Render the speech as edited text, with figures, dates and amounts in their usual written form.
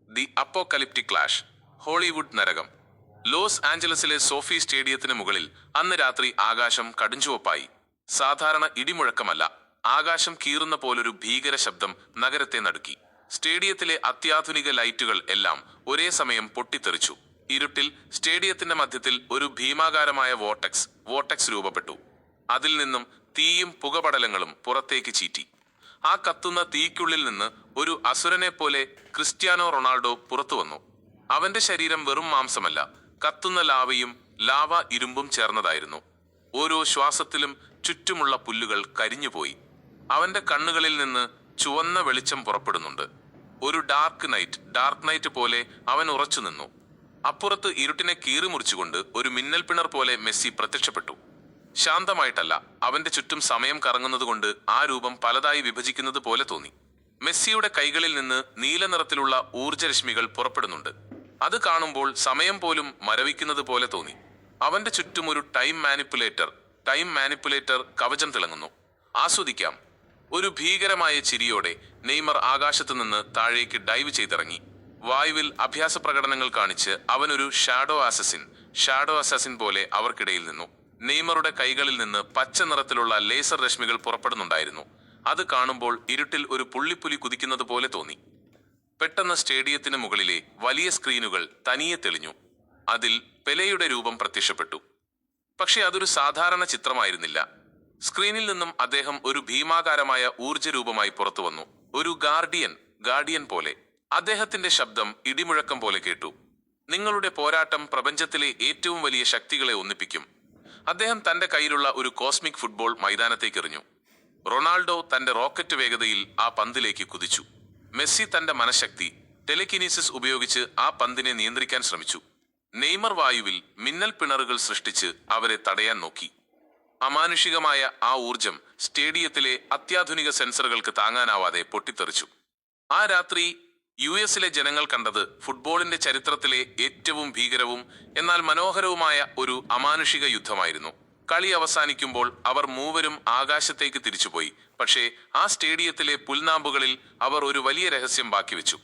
The അപ്പോകലിപ്റ്റിക് clash, Hollywood നരകം. Loss ആഞ്ചലസിലെ Sophy സ്റ്റേഡിയത്തിന് മുകളിൽ അന്ന് രാത്രി ആകാശം കടുഞ്ചുവപ്പായി. സാധാരണ ഇടിമുഴക്കമല്ല, ആകാശം കീറുന്ന പോലൊരു ഭീകര ശബ്ദം നഗരത്തെ നടുക്കി. സ്റ്റേഡിയത്തിലെ അത്യാധുനിക ലൈറ്റുകൾ എല്ലാം ഒരേ സമയം പൊട്ടിത്തെറിച്ചു. ഇരുട്ടിൽ സ്റ്റേഡിയത്തിന്റെ മധ്യത്തിൽ ഒരു ഭീമാകാരമായ വോർട്ടെക്സ് രൂപപ്പെട്ടു. അതിൽ നിന്നും തീയും പുകപടലങ്ങളും പുറത്തേക്ക് ചീറ്റി. ആ കത്തുന്ന തീക്കുള്ളിൽ നിന്ന് ഒരു അസുരനെ പോലെ ക്രിസ്ത്യാനോ റൊണാൾഡോ പുറത്തു വന്നു. അവന്റെ ശരീരം വെറും മാംസമല്ല, കത്തുന്ന ലാവയും ഇരുമ്പും ചേർന്നതായിരുന്നു. ഓരോ ശ്വാസത്തിലും ചുറ്റുമുള്ള പുല്ലുകൾ കരിഞ്ഞുപോയി. അവന്റെ കണ്ണുകളിൽ നിന്ന് ചുവന്ന വെളിച്ചം പുറപ്പെടുന്നുണ്ട്. ഒരു ഡാർക്ക് നൈറ്റ് പോലെ അവൻ ഉറച്ചു നിന്നു. അപ്പുറത്ത് ഇരുട്ടിനെ കീറിമുറിച്ചുകൊണ്ട് ഒരു മിന്നൽ പിണർ പോലെ മെസ്സി പ്രത്യക്ഷപ്പെട്ടു. ശാന്തമായിട്ടല്ല, അവന്റെ ചുറ്റും സമയം കറങ്ങുന്നതുകൊണ്ട് ആ രൂപം പലതായി വിഭജിക്കുന്നത് പോലെ തോന്നി. മെസ്സിയുടെ കൈകളിൽ നിന്ന് നീല നിറത്തിലുള്ള ഊർജ്ജരശ്മികൾ പുറപ്പെടുന്നുണ്ട്. അത് കാണുമ്പോൾ സമയം പോലും മരവിക്കുന്നത് പോലെ തോന്നി. അവന്റെ ചുറ്റും ഒരു ടൈം മാനിപ്പുലേറ്റർ കവചം തിളങ്ങുന്നു. ആസ്വദിക്കാം. ഒരു ഭീകരമായ ചിരിയോടെ നെയ്മർ ആകാശത്തു നിന്ന് താഴേക്ക് ഡൈവ് ചെയ്തിറങ്ങി. വായുവിൽ അഭ്യാസ പ്രകടനങ്ങൾ കാണിച്ച് അവനൊരു ഷാഡോ അസാസിൻ പോലെ അവർക്കിടയിൽ നിന്നു. നെയ്മറുടെ കൈകളിൽ നിന്ന് പച്ച നിറത്തിലുള്ള ലേസർ രശ്മികൾ പുറപ്പെടുന്നുണ്ടായിരുന്നു. അത് കാണുമ്പോൾ ഇരുട്ടിൽ ഒരു പുള്ളിപ്പുലി കുതിക്കുന്നത് പോലെ തോന്നി. പെട്ടെന്ന് സ്റ്റേഡിയത്തിന് മുകളിലെ വലിയ സ്ക്രീനുകൾ തനിയെ തെളിഞ്ഞു. അതിൽ പെലെയുടെ രൂപം പ്രത്യക്ഷപ്പെട്ടു. പക്ഷെ അതൊരു സാധാരണ ചിത്രമായിരുന്നില്ല. സ്ക്രീനിൽ നിന്നും അദ്ദേഹം ഒരു ഭീമാകാരമായ ഊർജ്ജരൂപമായി പുറത്തു വന്നു. ഒരു ഗാർഡിയൻ പോലെ. അദ്ദേഹത്തിന്റെ ശബ്ദം ഇടിമുഴക്കം പോലെ കേട്ടു. നിങ്ങളുടെ പോരാട്ടം പ്രപഞ്ചത്തിലെ ഏറ്റവും വലിയ ശക്തികളെ ഒന്നിപ്പിക്കും. അദ്ദേഹം തന്റെ കയ്യിലുള്ള ഒരു കോസ്മിക് ഫുട്ബോൾ മൈതാനത്തേക്ക് എറിഞ്ഞു. റൊണാൾഡോ തന്റെ റോക്കറ്റ് വേഗതയിൽ ആ പന്തിലേക്ക് കുതിച്ചു. മെസ്സി തന്റെ മനഃശക്തി ടെലികിനീസിസ് ഉപയോഗിച്ച് ആ പന്തിനെ നിയന്ത്രിക്കാൻ ശ്രമിച്ചു. നെയ്മർ വായുവിൽ മിന്നൽ പിണറുകൾ സൃഷ്ടിച്ച് അവരെ തടയാൻ നോക്കി. അമാനുഷികമായ ആ ഊർജം സ്റ്റേഡിയത്തിലെ അത്യാധുനിക സെൻസറുകൾക്ക് താങ്ങാനാവാതെ പൊട്ടിത്തെറിച്ചു. ആ രാത്രി യുഎസിലെ ജനങ്ങൾ കണ്ടത് ഫുട്ബോളിന്റെ ചരിത്രത്തിലെ ഏറ്റവും ഭീകരവും എന്നാൽ മനോഹരവുമായ ഒരു അമാനുഷിക യുദ്ധമായിരുന്നു. കളി അവസാനിക്കുമ്പോൾ അവർ മൂവരും ആകാശത്തേക്ക് തിരിച്ചുപോയി. പക്ഷേ ആ സ്റ്റേഡിയത്തിലെ പുൽനാമ്പുകളിൽ അവർ ഒരു വലിയ രഹസ്യം ബാക്കി വെച്ചു.